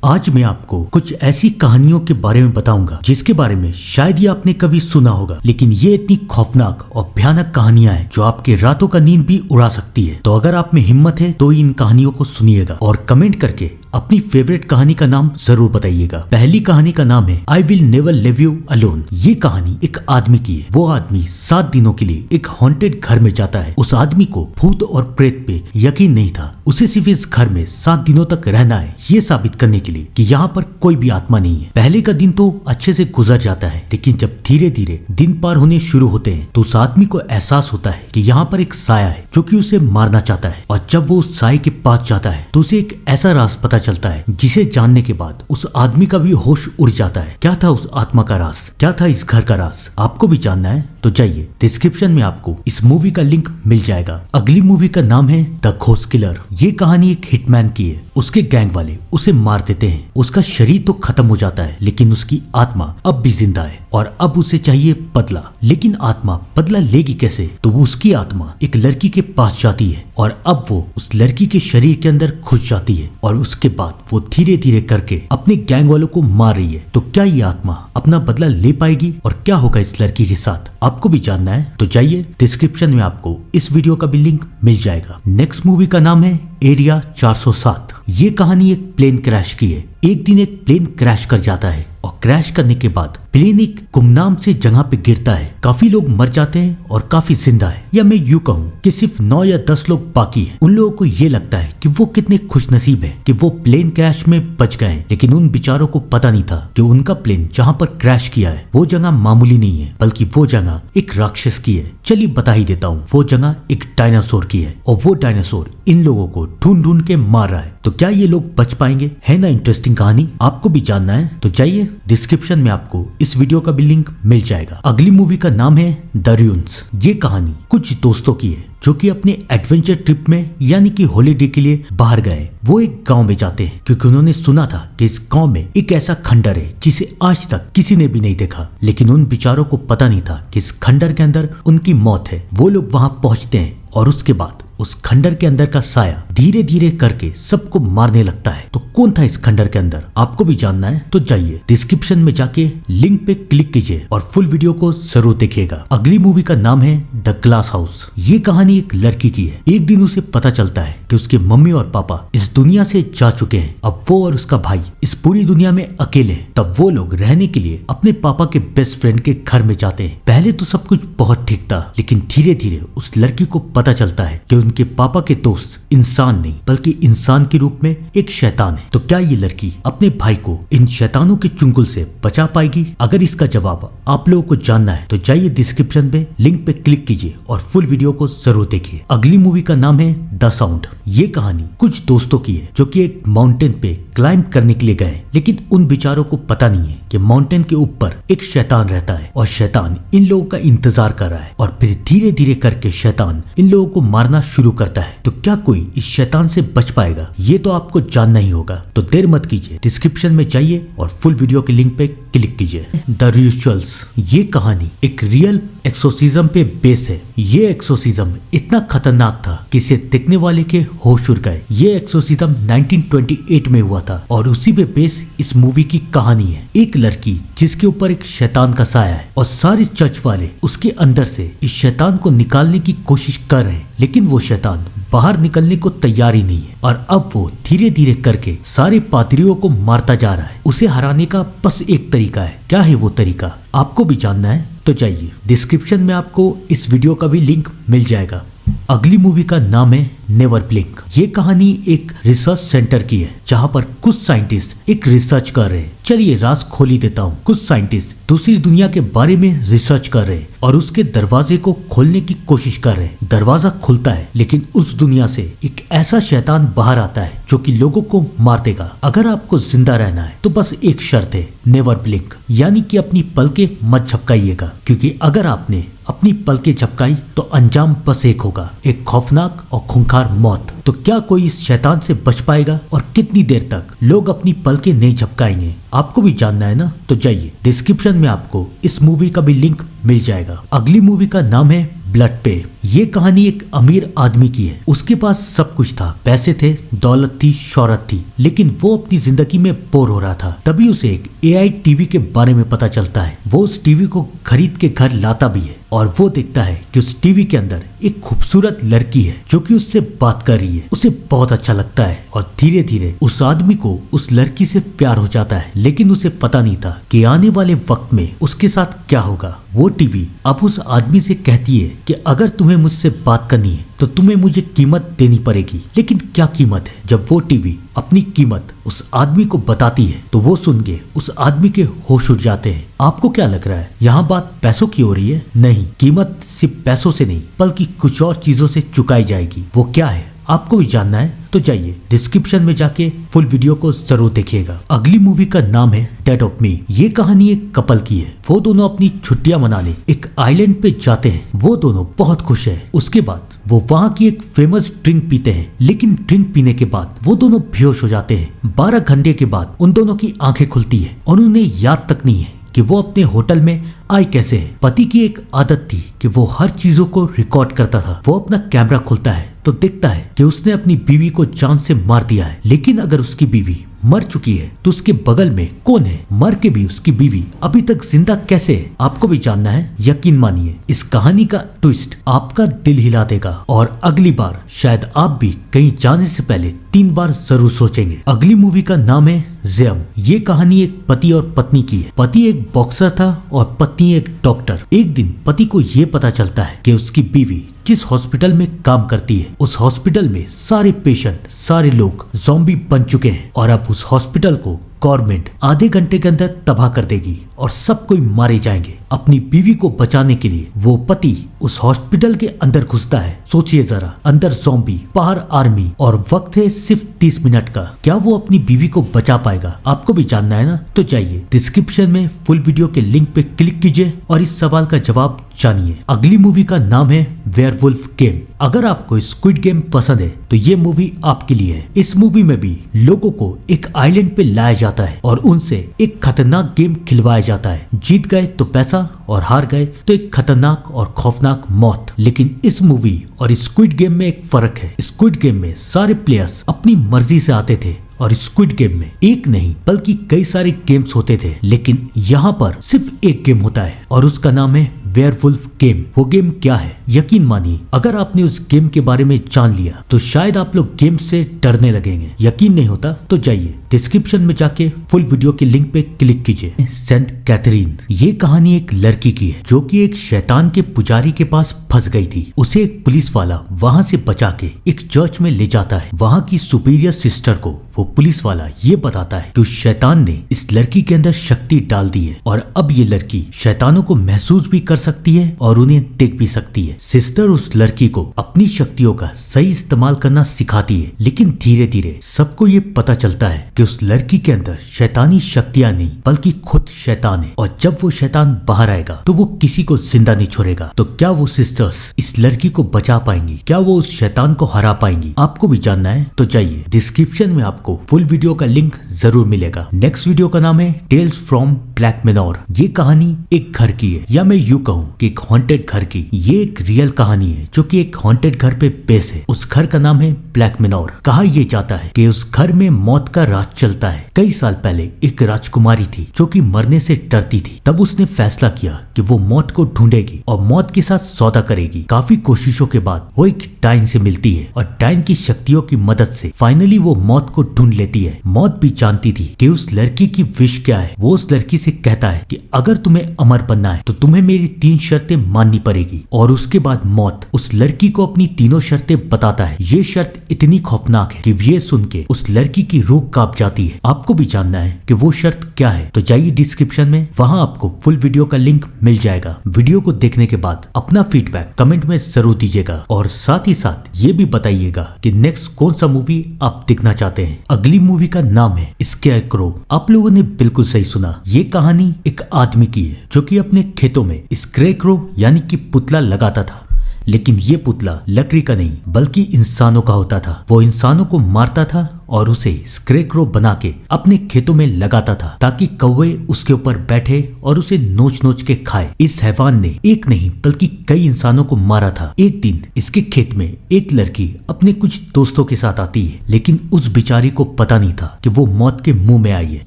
आज मैं आपको कुछ ऐसी कहानियों के बारे में बताऊंगा जिसके बारे में शायद ही आपने कभी सुना होगा, लेकिन ये इतनी खौफनाक और भयानक कहानियां हैं जो आपके रातों का नींद भी उड़ा सकती है। तो अगर आप में हिम्मत है तो इन कहानियों को सुनिएगा और कमेंट करके अपनी फेवरेट कहानी का नाम जरूर बताइएगा। पहली कहानी का नाम है I will never live you alone. ये कहानी एक आदमी की है। वो आदमी 7 दिनों के लिए एक हॉन्टेड घर में जाता है। उस आदमी को भूत और प्रेत पे यकीन नहीं था। उसे सिर्फ इस घर में 7 दिनों तक रहना है, ये साबित करने के लिए कि यहाँ पर कोई भी आत्मा नहीं है। पहले का दिन तो अच्छे से गुजर जाता है, लेकिन जब धीरे धीरे दिन पार होने शुरू होते हैं तो उस आदमी को एहसास होता है कि यहाँ पर एक साया है जो कि उसे मारना चाहता है। और जब वो उस साये के पास जाता है तो उसे एक ऐसा राज पता चलता है जिसे जानने के बाद उस आदमी का भी होश उड़ जाता है। क्या था उस आत्मा का राज, क्या था इस घर का राज, आपको भी जानना है तो जाइए, डिस्क्रिप्शन में आपको इस मूवी का लिंक मिल जाएगा। अगली मूवी का नाम है द घोस्ट किलर। ये कहानी एक हिटमैन की है। उसके गैंग वाले उसे मार देते हैं। उसका शरीर तो खत्म हो जाता है, लेकिन उसकी आत्मा अब भी जिंदा है और अब उसे चाहिए बदला। लेकिन आत्मा बदला लेगी कैसे? तो उसकी आत्मा एक लड़की के पास जाती है और अब वो उस लड़की के शरीर के अंदर घुस जाती है और उसके बाद वो धीरे धीरे करके अपने गैंग वालों को मार रही है। तो क्या ये आत्मा अपना बदला ले पाएगी और क्या होगा इस लड़की के साथ, आपको भी जानना है तो जाइए, डिस्क्रिप्शन में आपको इस वीडियो का भी लिंक मिल जाएगा। नेक्स्ट मूवी का नाम है एरिया 407। ये कहानी एक प्लेन क्रैश की है। एक दिन एक प्लेन क्रैश कर जाता है और क्रैश करने के बाद प्लेन एक गुमनाम से जगह पे गिरता है। काफी लोग मर जाते हैं और काफी जिंदा है, या मैं यूं कहूँ कि सिर्फ 9 या 10 लोग बाकी हैं। उन लोगों को ये लगता है कि वो कितने खुशनसीब है कि वो प्लेन क्रैश में बच गए हैं, लेकिन उन बेचारों को पता नहीं था कि उनका प्लेन जहाँ पर क्रैश किया है वो जगह मामूली नहीं है, बल्कि वो जगह एक राक्षस की है। चलिए बता ही देता हूँ, वो जगह एक डायनासोर की है और वो डायनासोर इन लोगों को ढूंढ ढूंढ के मार रहा है। तो क्या ये लोग बच पाएंगे? है ना इंटरेस्टिंग कहानी, आपको भी जानना है तो जाइए, डिस्क्रिप्शन में आपको इस वीडियो का भी लिंक मिल जाएगा। अगली मूवी का नाम है द र्यून्स। ये कहानी कुछ दोस्तों की है जो कि अपने एडवेंचर ट्रिप में यानी कि हॉलीडे के लिए बाहर गए। वो एक गांव में जाते हैं क्योंकि उन्होंने सुना था कि इस गांव में एक ऐसा खंडर है जिसे आज तक किसी ने भी नहीं देखा। लेकिन उन बेचारों को पता नहीं था कि इस खंडर के अंदर उनकी मौत है। वो लोग वहां पहुंचते हैं और उसके बाद उस खंडर के अंदर का साया धीरे धीरे करके सबको मारने लगता है। तो कौन था इस खंडर के अंदर, आपको भी जानना है तो जाइए, डिस्क्रिप्शन में जाके लिंक पे क्लिक कीजिए और फुल वीडियो को जरूर देखिएगा। अगली मूवी का नाम है द ग्लास हाउस। ये कहानी एक लड़की की है। एक दिन उसे पता चलता है कि उसके मम्मी और पापा इस दुनिया से जा चुके हैं। अब वो और उसका भाई इस पूरी दुनिया में अकेले हैं। तब वो लोग रहने के लिए अपने पापा के बेस्ट फ्रेंड के घर में जाते हैं। पहले तो सब कुछ बहुत ठीक था, लेकिन धीरे धीरे उस लड़की को पता चलता है कि उनके पापा के दोस्त इंसान नहीं बल्कि इंसान के रूप में एक शैतान है। तो क्या ये लड़की अपने भाई को इन शैतानों के चुंगल से बचा पाएगी? अगर इसका जवाब आप लोगों को जानना है तो जाइए, डिस्क्रिप्शन में लिंक पे क्लिक कीजिए और फुल वीडियो को जरूर देखिए। अगली मूवी का नाम है द साउंड। ये कहानी कुछ दोस्तों की है जो कि एक माउंटेन पे क्लाइंब करने के लिए गए, लेकिन उन बेचारों को पता नहीं है कि माउंटेन के ऊपर एक शैतान रहता है और शैतान इन लोगों का इंतजार कर रहा है और फिर धीरे धीरे करके शैतान इन लोगों को मारना शुरू करता है। तो क्या कोई इस शैतान से बच पाएगा? ये तो आपको जानना ही होगा। तो देर मत कीजिए, डिस्क्रिप्शन में जाइए और फुल वीडियो के लिंक पे क्लिक कीजिए। The rituals. ये कहानी एक रियल एक्सोर्सिज्म पे बेस है। ये एक्सोर्सिज्म इतना खतरनाक था कि इसे देखने वाले के होश उड़ गए। ये एक्सोर्सिज्म 1928 में हुआ था और उसी पे बेस इस मूवी की कहानी है। एक लड़की जिसके ऊपर एक शैतान का साया है और सारे चर्च वाले उसके अंदर से इस शैतान को निकालने की कोशिश कर रहे हैं, लेकिन वो शैतान बाहर निकलने को तैयार ही नहीं है और अब वो धीरे धीरे करके सारे पादरियों को मारता जा रहा है। उसे हराने का बस एक तरीका है। क्या है वो तरीका, आपको भी जानना है तो जाइए, डिस्क्रिप्शन में आपको इस वीडियो का भी लिंक मिल जाएगा। अगली मूवी का नाम है नेवर ब्लिंक। ये कहानी एक रिसर्च सेंटर की है जहाँ पर कुछ साइंटिस्ट एक रिसर्च कर रहे हैं। चलिए राज खोल ही देता हूँ। कुछ साइंटिस्ट दूसरी दुनिया के बारे में रिसर्च कर रहे हैं और उसके दरवाजे को खोलने की कोशिश कर रहे हैं। दरवाजा खुलता है, लेकिन उस दुनिया से एक ऐसा शैतान बाहर आता है जो कि लोगों को मार देगा। अगर आपको जिंदा रहना है तो बस एक शर्त है, नेवर ब्लिंक, यानी कि अपनी पलकें मत झपकाइएगा, क्योंकि अगर आपने अपनी पलकें झपकाई तो अंजाम बस एक होगा, एक खौफनाक और खूंखार मौत। तो क्या कोई इस शैतान से बच पाएगा और कितनी देर तक लोग अपनी पलकें नहीं झपकाएंगे, आपको भी जानना है ना तो जाइए, डिस्क्रिप्शन में आपको इस मूवी का भी लिंक मिल जाएगा। अगली मूवी का नाम है ब्लड पे। ये कहानी एक अमीर आदमी की है। उसके पास सब कुछ था, पैसे थे, दौलत थी, शोहरत थी, लेकिन वो अपनी जिंदगी में बोर हो रहा था। तभी उसे एक AI टीवी के बारे में पता चलता है। वो उस टीवी को खरीद के घर लाता भी है और वो देखता है कि उस टीवी के अंदर एक खूबसूरत लड़की है जो कि उससे बात कर रही है। उसे बहुत अच्छा लगता है और धीरे धीरे उस आदमी को उस लड़की से प्यार हो जाता है, लेकिन उसे पता नहीं था कि आने वाले वक्त में उसके साथ क्या होगा। वो टीवी अब उस आदमी से कहती है कि अगर तुम्हें मुझसे बात करनी है तो तुम्हें मुझे कीमत देनी पड़ेगी। लेकिन क्या कीमत है? जब वो टीवी अपनी कीमत उस आदमी को बताती है तो वो सुन के उस आदमी के होश उड़ जाते हैं। आपको क्या लग रहा है, यहाँ बात पैसों की हो रही है? नहीं, कीमत सिर्फ पैसों से नहीं बल्कि कुछ और चीजों से चुकाई जाएगी। वो क्या है आपको भी जानना है तो जाइए डिस्क्रिप्शन में जाके फुल वीडियो को जरूर देखिएगा। अगली मूवी का नाम है डेड ऑफ मी। ये कहानी एक कपल की है। वो दोनों अपनी छुट्टियां मनाने एक आइलैंड पे जाते हैं। वो दोनों बहुत खुश है। उसके बाद वो वहाँ की एक फेमस ड्रिंक पीते हैं, लेकिन ड्रिंक पीने के बाद वो दोनों बेहोश हो जाते हैं। 12 घंटे के बाद उन दोनों की आंखें खुलती है और उन्हें याद तक नहीं है कि वो अपने होटल में आए कैसे है। पति की एक आदत थी कि वो हर चीजों को रिकॉर्ड करता था। वो अपना कैमरा खोलता है तो देखता है कि उसने अपनी बीवी को जान से मार दिया है। लेकिन अगर उसकी बीवी मर चुकी है तो उसके बगल में कौन है? मर के भी उसकी बीवी अभी तक जिंदा कैसे है? आपको भी जानना है? यकीन मानिए इस कहानी का ट्विस्ट आपका दिल हिला देगा और अगली बार शायद आप भी कहीं जाने से पहले 3 बार जरूर सोचेंगे। अगली मूवी का नाम है ज़ेम। ये कहानी एक पति और पत्नी की है। पति एक बॉक्सर था और पत्नी एक डॉक्टर। एक दिन पति को ये पता चलता है कि उसकी बीवी जिस हॉस्पिटल में काम करती है उस हॉस्पिटल में सारे पेशेंट, सारे लोग ज़ॉम्बी बन चुके हैं और अब उस हॉस्पिटल को गवर्नमेंट आधे घंटे के अंदर तबाह कर देगी और सब कोई मारे जाएंगे। अपनी बीवी को बचाने के लिए वो पति उस हॉस्पिटल के अंदर घुसता है। सोचिए जरा, अंदर ज़ॉम्बी, बाहर आर्मी और वक्त है सिर्फ 30 मिनट का। क्या वो अपनी बीवी को बचा पाएगा? आपको भी जानना है ना? तो जाइए डिस्क्रिप्शन में फुल वीडियो के लिंक पे क्लिक कीजिए और इस सवाल का जवाब जानिए। अगली मूवी का नाम है वेयरवुल्फ गेम। अगर आपको स्क्विड गेम पसंद है तो ये मूवी आपके लिए है। इस मूवी में भी लोगों को एक आइलैंड पे लाया जाता है और उनसे एक खतरनाक गेम खिलवाया जाता है। जीत गए तो पैसा और हार गए तो एक खतरनाक और खौफनाक मौत। लेकिन इस मूवी और स्क्विड गेम में एक फर्क है। स्क्विड गेम में सारे प्लेयर्स अपनी मर्जी से आते थे और स्क्विड गेम में एक नहीं बल्कि कई सारे गेम्स होते थे, लेकिन यहाँ पर सिर्फ एक गेम होता है और उसका नाम है वेयरवुल्फ गेम। वो गेम क्या है? यकीन मानिए अगर आपने उस गेम के बारे में जान लिया तो शायद आप लोग गेम से डरने लगेंगे। यकीन नहीं होता तो जाइए डिस्क्रिप्शन में जाके फुल वीडियो के लिंक पे क्लिक कीजिए। Saint Catherine. ये कहानी एक लड़की की है जो कि एक शैतान के पुजारी के पास फंस गई थी। उसे एक पुलिस वाला वहाँ से बचा के एक चर्च में ले जाता है। वहाँ की सुपीरियर सिस्टर को वो पुलिस वाला ये बताता है कि उस शैतान ने इस लड़की के अंदर शक्ति डाल दी है और अब ये लड़की शैतानों को महसूस भी कर सकती है और उन्हें देख भी सकती है। सिस्टर उस लड़की को अपनी शक्तियों का सही इस्तेमाल करना सिखाती है, लेकिन धीरे धीरे सबको ये पता चलता है कि उस लड़की के अंदर शैतानी शक्तियां नहीं बल्कि खुद शैतान है और जब वो शैतान बाहर आएगा तो वो किसी को जिंदा नहीं छोड़ेगा। तो क्या वो सिस्टर्स इस लड़की को बचा पाएंगी? क्या वो उस शैतान को हरा पाएंगी? आपको भी जानना है तो जाइए डिस्क्रिप्शन में आपको फुल वीडियो का लिंक जरूर मिलेगा। नेक्स्ट वीडियो का नाम है टेल्स फ्रॉम ब्लैक मैनोर। ये कहानी एक घर की है, या मैं यूं कहूँ कि एक हॉन्टेड घर की। ये एक रियल कहानी है जो कि एक हॉन्टेड घर पे बेस है। उस घर का नाम है ब्लैक मैनोर। कहा यह जाता है कि उस घर में मौत का राज चलता है। कई साल पहले एक राजकुमारी थी जो कि मरने से डरती थी। तब उसने फैसला किया कि वो मौत को ढूंढेगी और मौत के साथ सौदा करेगी। काफी कोशिशों के बाद वो एक डाइन से मिलती है और डाइन की शक्तियों की मदद से फाइनली वो मौत को ढूंढ लेती है। मौत भी जानती थी कि उस लड़की की विश क्या है। वो उस लड़की से कहता है कि अगर तुम्हें अमर बनना है तो तुम्हें मेरी 3 शर्तें माननी पड़ेगी। और उसके बाद मौत उस लड़की को अपनी तीनों शर्तें बताता है। ये शर्त इतनी खौफनाक है कि ये सुन के उस लड़की की रूह कांप जाती है। आपको भी जानना है कि वो शर्त क्या है तो जाइए डिस्क्रिप्शन में, वहां आपको फुल वीडियो का लिंक मिल जाएगा। वीडियो को देखने के बाद अपना फीडबैक कमेंट में जरूर दीजिएगा और साथ ही साथ ये भी बताइएगा कि नेक्स्ट कौन सा मूवी आप देखना चाहते हैं। अगली मूवी का नाम है स्केयरक्रो। आप लोगों ने बिल्कुल सही सुना। ये कहानी एक आदमी की है जो कि अपने खेतों में स्केयरक्रो यानी कि पुतला लगाता था, लेकिन ये पुतला लकड़ी का नहीं बल्कि इंसानों का होता था। वो इंसानों को मारता था और उसे स्क्रेकरो बना के अपने खेतों में लगाता था ताकि कौवे उसके ऊपर बैठे और उसे नोच नोच के खाए। इस हैवान ने एक नहीं बल्कि कई इंसानों को मारा था। एक दिन इसके खेत में एक लड़की अपने कुछ दोस्तों के साथ आती है, लेकिन उस बिचारी को पता नहीं था कि वो मौत के मुंह में आई है।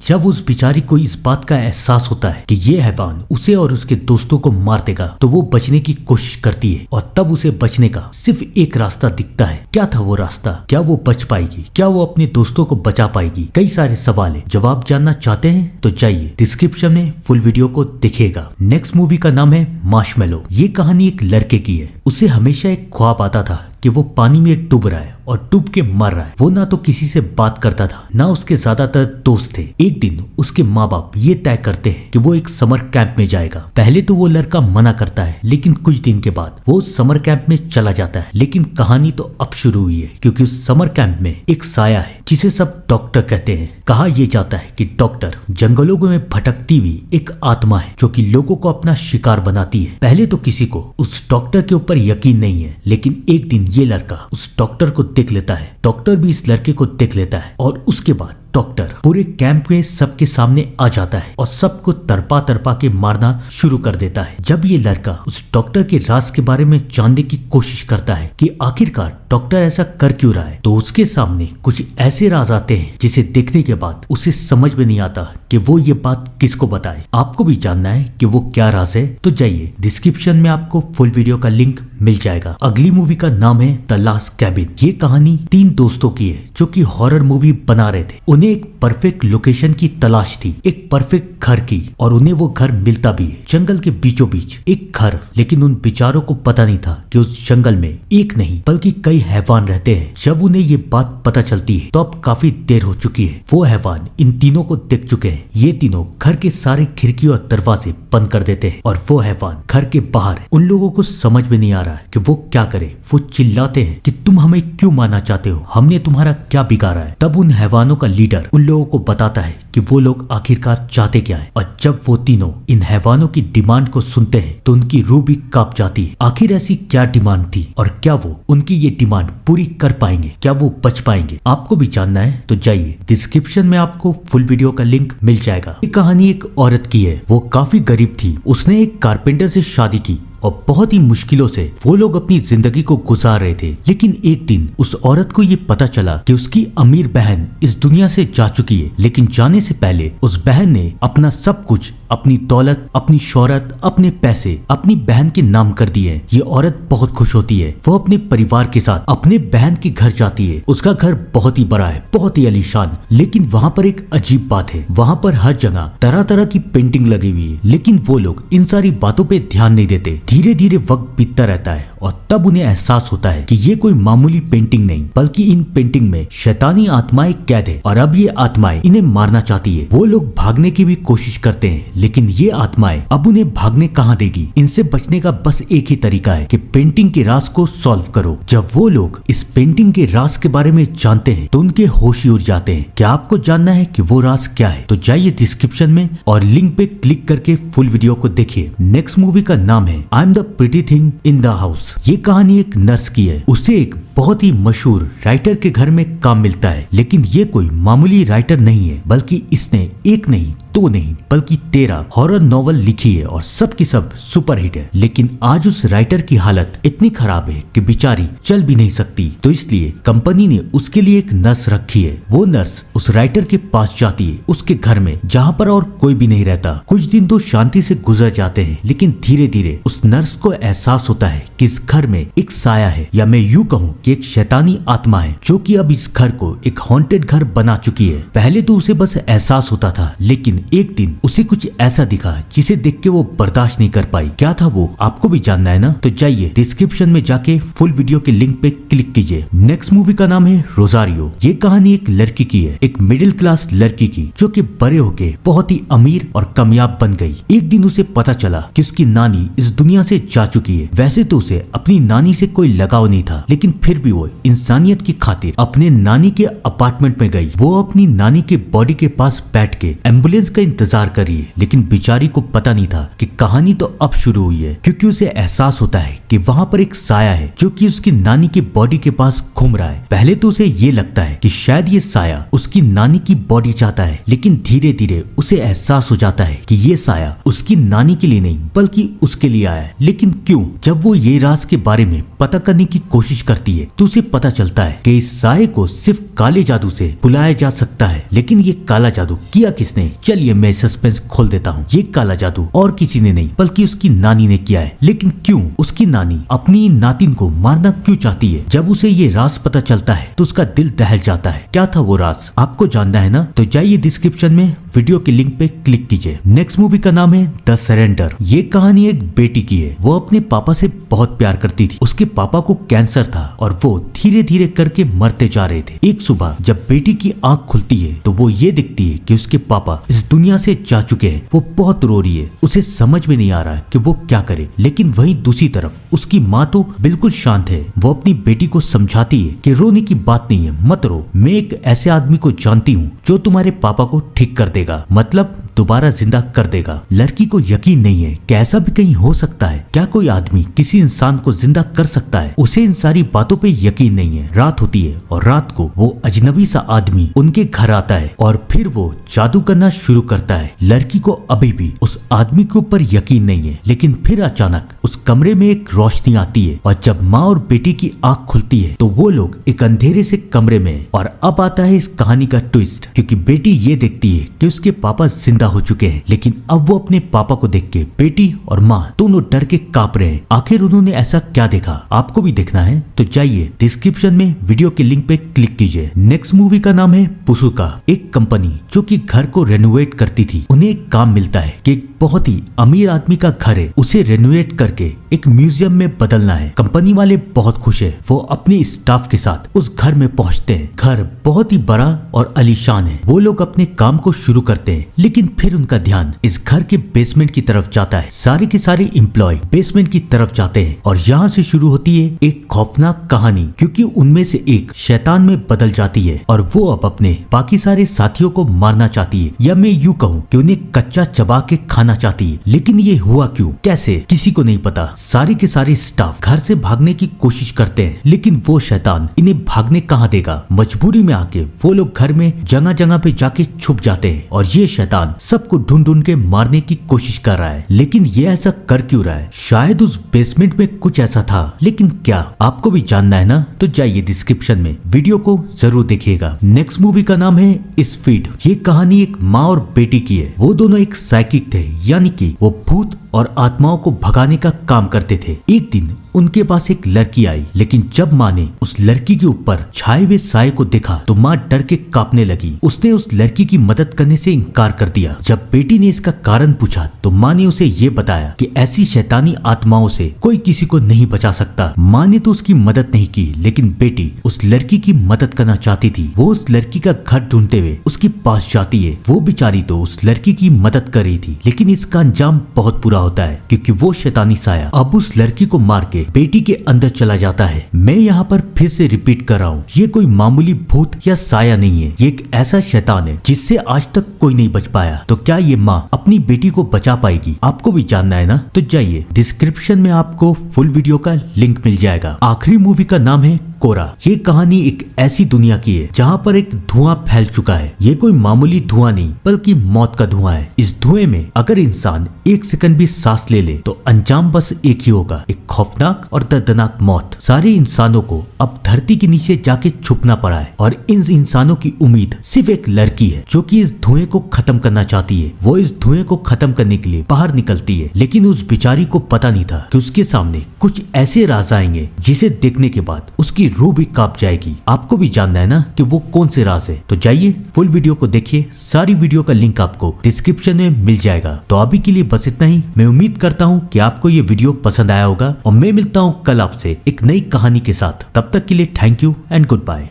जब उस बिचारी को इस बात का एहसास होता है कि ये हैवान उसे और उसके दोस्तों को मार देगा, तो वो बचने की कोशिश करती है और तब उसे बचने का सिर्फ एक रास्ता दिखता है। क्या था वो रास्ता? क्या वो बच पाएगी? क्या वो अपने दोस्तों को बचा पाएगी? कई सारे सवाल है। जवाब जानना चाहते हैं तो जाइए डिस्क्रिप्शन में फुल वीडियो को देखिएगा। नेक्स्ट मूवी का नाम है मार्शमेलो। ये कहानी एक लड़के की है। उसे हमेशा एक ख्वाब आता था कि वो पानी में डूब रहा है और डूब के मर रहा है। वो ना तो किसी से बात करता था, ना उसके ज्यादातर दोस्त थे। एक दिन उसके माँ बाप ये तय करते हैं कि वो एक समर कैंप में जाएगा। पहले तो वो लड़का मना करता है, लेकिन कुछ दिन के बाद वो समर कैंप में चला जाता है। लेकिन कहानी तो अब शुरू हुई है, क्योंकि उस समर कैंप में एक साया है जिसे सब डॉक्टर कहते हैं। कहा यह जाता है कि डॉक्टर जंगलों में भटकती हुई एक आत्मा है जो कि लोगों को अपना शिकार बनाती है। पहले तो किसी को उस डॉक्टर के ऊपर यकीन नहीं है, लेकिन एक दिन ये लड़का उस डॉक्टर को देख लेता है। डॉक्टर भी इस लड़के को देख लेता है और उसके बाद डॉक्टर पूरे कैंप में सबके सामने आ जाता है और सबको तरपा तरपा के मारना शुरू कर देता है। जब ये लड़का उस डॉक्टर के राज के बारे में जानने की कोशिश करता है कि आखिरकार डॉक्टर ऐसा कर क्यों रहा है, तो उसके सामने कुछ ऐसे राज आते हैं जिसे देखने के बाद उसे समझ में नहीं आता कि वो ये बात किसको बताए। आपको भी जानना है कि वो क्या राज है, तो जाइए डिस्क्रिप्शन में आपको फुल वीडियो का लिंक मिल जाएगा। अगली मूवी का नाम है द लास्ट कैबिन। ये कहानी 3 दोस्तों की है जो कि हॉरर मूवी बना रहे थे। उन्हें एक परफेक्ट लोकेशन की तलाश थी, एक परफेक्ट घर की, और उन्हें वो घर मिलता भी है जंगल के बीचों बीच एक घर। लेकिन उन बेचारों को पता नहीं था कि उस जंगल में एक नहीं बल्कि कई हैवान रहते हैं। जब उन्हें ये बात पता चलती है तो अब काफी देर हो चुकी है। वो हैवान इन तीनों को देख चुके हैं। ये तीनों घर के सारे खिड़की और दरवाजे बंद कर देते हैं और वो हैवान घर के बाहर है। उन लोगों को समझ में नहीं आ रहा है कि वो क्या करे। वो चिल्लाते हैं कि तुम हमें क्यों मारना चाहते हो, हमने तुम्हारा क्या बिगाड़ा है। तब उन हैवानों का लीडर उन लोगों को बताता है कि वो लोग आखिरकार चाहते क्या है। और जब वो तीनों इन हैवानों की डिमांड को सुनते हैं तो उनकी रूह भी कांप जाती है। आखिर ऐसी क्या डिमांड थी और क्या वो उनकी ये डिमांड पूरी कर पाएंगे? क्या वो बच पाएंगे? आपको भी जानना है तो जाइए डिस्क्रिप्शन में आपको फुल वीडियो का लिंक मिल जाएगा। ये कहानी एक औरत की है। वो काफी गरीब थी। उसने एक कारपेंटर से शादी की और बहुत ही मुश्किलों से वो लोग अपनी जिंदगी को गुजार रहे थे। लेकिन एक दिन उस औरत को ये पता चला कि उसकी अमीर बहन इस दुनिया से जा चुकी है। लेकिन जाने से पहले उस बहन ने अपना सब कुछ, अपनी दौलत, अपनी शोहरत, अपने पैसे अपनी बहन के नाम कर दिए। ये औरत बहुत खुश होती है। वो अपने परिवार के साथ अपने बहन के घर जाती है। उसका घर बहुत ही बड़ा है, बहुत ही आलीशान। लेकिन वहाँ पर एक अजीब बात है, वहाँ पर हर जगह तरह तरह की पेंटिंग लगी हुई है। लेकिन वो लोग इन सारी बातों पे ध्यान नहीं देते। धीरे धीरे वक्त बीतता रहता है और तब उन्हें एहसास होता है कि ये कोई मामूली पेंटिंग नहीं, बल्कि इन पेंटिंग में शैतानी आत्माएं कैद है और अब ये आत्माएं इन्हें मारना चाहती है। वो लोग भागने की भी कोशिश करते हैं, लेकिन ये आत्माएं अब उन्हें भागने कहाँ देगी। इनसे बचने का बस एक ही तरीका है कि पेंटिंग के राज को सॉल्व करो। जब वो लोग इस पेंटिंग के राज के बारे में जानते हैं तो उनके होश ही उड़ जाते हैं। क्या आपको जानना है कि वो राज क्या है? तो जाइए डिस्क्रिप्शन में और लिंक पे क्लिक करके फुल वीडियो को देखिए। नेक्स्ट मूवी का नाम है I am the pretty thing in the house. ये कहानी एक नर्स की है। उसे एक बहुत ही मशहूर राइटर के घर में काम मिलता है। लेकिन ये कोई मामूली राइटर नहीं है, बल्कि इसने एक नहीं, 2 नहीं, बल्कि 13 हॉरर नॉवल लिखी है और सब की सब सुपरहिट है। लेकिन आज उस राइटर की हालत इतनी खराब है कि बेचारी चल भी नहीं सकती। तो इसलिए कंपनी ने उसके लिए एक नर्स रखी है। वो नर्स उस राइटर के पास जाती है, उसके घर में, जहाँ पर और कोई भी नहीं रहता। कुछ दिन तो शांति से गुजर जाते हैं, लेकिन धीरे धीरे उस नर्स को एहसास होता है कि इस घर में एक साया है, या मैं यूं कहूँ कि एक शैतानी आत्मा है, जो कि अब इस घर को एक हॉन्टेड घर बना चुकी है। पहले तो उसे बस एहसास होता था, लेकिन एक दिन उसे कुछ ऐसा दिखा जिसे देख के वो बर्दाश्त नहीं कर पाई। क्या था वो? आपको भी जानना है ना? तो जाइए डिस्क्रिप्शन में जाके फुल वीडियो के लिंक पे क्लिक कीजिए। नेक्स्ट मूवी का नाम है रोजारियो। ये कहानी एक लड़की की है, एक मिडिल क्लास लड़की की, जो कि बड़े होके बहुत ही अमीर और कामयाब बन गई। एक दिन उसे पता चला कि उसकी नानी इस दुनिया से जा चुकी है। वैसे तो उसे अपनी नानी से कोई लगाव नहीं था, लेकिन फिर भी वो इंसानियत की खातिर अपने नानी के अपार्टमेंट में गई। वो अपनी नानी के बॉडी के पास बैठ के एम्बुलेंस इसका इंतजार कर रही है। लेकिन बेचारी को पता नहीं था कि कहानी तो अब शुरू हुई है, क्योंकि उसे एहसास होता है कि वहाँ पर एक साया है जो कि उसकी नानी की बॉडी के पास घूम रहा है। पहले तो उसे ये लगता है कि शायद ये साया उसकी नानी की बॉडी चाहता है, लेकिन धीरे धीरे उसे एहसास हो जाता है कि ये साया उसकी नानी के लिए नहीं बल्कि उसके लिए आया है। लेकिन क्यों? जब वो ये राज के बारे में पता करने की कोशिश करती है तो उसे पता चलता है कि इस साये को सिर्फ काले जादू से बुलाया जा सकता है। लेकिन ये काला जादू किया किसने? चलिए मैं सस्पेंस खोल देता हूँ। ये काला जादू और किसी ने नहीं बल्कि उसकी नानी ने किया है। लेकिन क्यों? उसकी नानी अपनी नातिन को मारना क्यों चाहती है? जब उसे ये राज पता चलता है तो उसका दिल दहल जाता है। क्या था वो राज? आपको जानना है ना? तो जाइए डिस्क्रिप्शन में वीडियो के लिंक पे क्लिक कीजिए। नेक्स्ट मूवी का नाम है द सरेंडर। ये कहानी एक बेटी की है। वो अपने पापा से बहुत प्यार करती थी। उसके पापा को कैंसर था और वो धीरे धीरे करके मरते जा रहे थे। एक सुबह जब बेटी की आंख खुलती है तो वो ये दिखती है कि उसके पापा इस दुनिया से जा चुके हैं। वो बहुत रो रही है। उसे समझ में नहीं आ रहा है कि वो क्या करे। लेकिन वहीं दूसरी तरफ उसकी माँ तो बिल्कुल शांत है। वो अपनी बेटी को समझाती है कि रोने की बात नहीं है, मत रो। मैं एक ऐसे आदमी को जानती हूँ जो तुम्हारे पापा को ठीक कर देगा, मतलब दोबारा जिंदा कर देगा। लड़की को यकीन नहीं है कि ऐसा भी कहीं हो सकता है। क्या कोई आदमी किसी इंसान को जिंदा कर सकता है? उसे इन सारी बातों पे यकीन नहीं है। रात होती है और रात को वो अजनबी सा आदमी उनके घर आता है और फिर वो जादू करना शुरू करता है। लड़की को अभी भी उस आदमी के ऊपर यकीन नहीं है। लेकिन फिर अचानक उस कमरे में एक रोशनी आती है और जब माँ और बेटी की आंख खुलती है तो वो लोग एक अंधेरे से कमरे में। और अब आता है इस कहानी का ट्विस्ट, क्योंकि बेटी ये देखती है कि उसके पापा जिंदा हो चुके हैं। लेकिन अब वो अपने पापा को देख के बेटी और माँ दोनों डर के कांप रहे हैं। आखिर उन्होंने ऐसा क्या देखा? आपको भी देखना है तो जाइए डिस्क्रिप्शन में वीडियो के लिंक पे क्लिक कीजिए। नेक्स्ट मूवी का नाम है पुसुका। एक कंपनी जो कि घर को रेनोवेट करती थी, उन्हें एक काम मिलता है कि एक बहुत ही अमीर आदमी का घर है, उसे रेनोवेट करके एक म्यूजियम में बदलना है। कंपनी वाले बहुत खुश है। वो अपने स्टाफ के साथ उस घर में पहुंचते हैं। घर बहुत ही बड़ा और आलीशान है। वो लोग अपने काम को शुरू करते हैं, लेकिन फिर उनका ध्यान इस घर के बेसमेंट की तरफ जाता है। सारे के सारे एम्प्लॉय बेसमेंट की तरफ जाते हैं और यहाँ से शुरू होती है एक खौफनाक कहानी, क्योंकि उनमें से एक शैतान में बदल जाती है और वो अब अपने बाकी सारे साथियों को मारना चाहती है, या मैं यूँ कहूँ कि उन्हें कच्चा चबा के खाना चाहती है। लेकिन ये हुआ क्यों, कैसे, किसी को नहीं पता। सारे के सारे स्टाफ घर से भागने की कोशिश करते हैं, लेकिन वो शैतान इन्हें भागने कहाँ देगा। मजबूरी में आके वो लोग घर में जगह जगह पे जाके छुप जाते हैं और ये शैतान सबको ढूंढ ढूंढ के मारने की कोशिश कर रहा है। लेकिन ये ऐसा कर क्यों रहा है? शायद उस बेसमेंट में कुछ ऐसा था, लेकिन क्या? आपको भी जानना है ना? तो जाइए डिस्क्रिप्शन में वीडियो को जरूर देखिएगा। नेक्स्ट मूवी का नाम है स्पीड। ये कहानी एक माँ और बेटी की है। वो दोनों एक साइकिक थे, यानी कि वो भूत और आत्माओं को भगाने का काम करते थे। एक दिन उनके पास एक लड़की आई, लेकिन जब माँ ने उस लड़की के ऊपर छाए हुए साये को देखा तो माँ डर के कांपने लगी। उसने उस लड़की की मदद करने से इनकार कर दिया। जब बेटी ने इसका कारण पूछा तो माँ ने उसे ये बताया कि ऐसी शैतानी आत्माओं से कोई किसी को नहीं बचा सकता। माँ ने तो उसकी मदद नहीं की, लेकिन बेटी उस लड़की की मदद करना चाहती थी। वो उस लड़की का घर ढूंढते हुए उसके पास जाती है। वो बेचारी तो उस लड़की की मदद कर रही थी, लेकिन इसका अंजाम बहुत बुरा होता है, क्योंकि वो शैतानी साया अब उस लड़की को मार के बेटी के अंदर चला जाता है। मैं यहाँ पर फिर से रिपीट कर रहा हूँ, ये कोई मामूली भूत या साया नहीं है। ये एक ऐसा शैतान है जिससे आज तक कोई नहीं बच पाया। तो क्या ये माँ अपनी बेटी को बचा पाएगी? आपको भी जानना है ना? तो जाइए डिस्क्रिप्शन में आपको फुल वीडियो का लिंक मिल जाएगा। आखिरी मूवी का नाम है कोरा। ये कहानी एक ऐसी दुनिया की है जहाँ पर एक धुआं फैल चुका है। ये कोई मामूली धुआं नहीं बल्कि मौत का धुआं है। इस धुएं में अगर इंसान एक सेकंड भी सांस ले ले तो अंजाम बस एक ही होगा, एक खौफनाक और दर्दनाक मौत। सारे इंसानों को अब धरती के नीचे जाके छुपना पड़ा है और इन इंसानों की उम्मीद सिर्फ एक लड़की है जो कि इस धुएं को खत्म करना चाहती है। वो इस धुएं को खत्म करने के लिए बाहर निकलती है, लेकिन उस बेचारी को पता नहीं था कि उसके सामने कुछ ऐसे राज आएंगे जिसे देखने के बाद उसकी रूह भी कांप जाएगी। आपको भी जानना है ना कि वो कौन से राज है? तो जाइए फुल वीडियो को देखिए। सारी वीडियो का लिंक आपको डिस्क्रिप्शन में मिल जाएगा। तो अभी के लिए बस इतना ही। मैं उम्मीद करता हूँ कि आपको ये वीडियो पसंद आया होगा और मैं मिलता हूँ कल आपसे एक नई कहानी के साथ। तब तक के लिए thank you and good bye.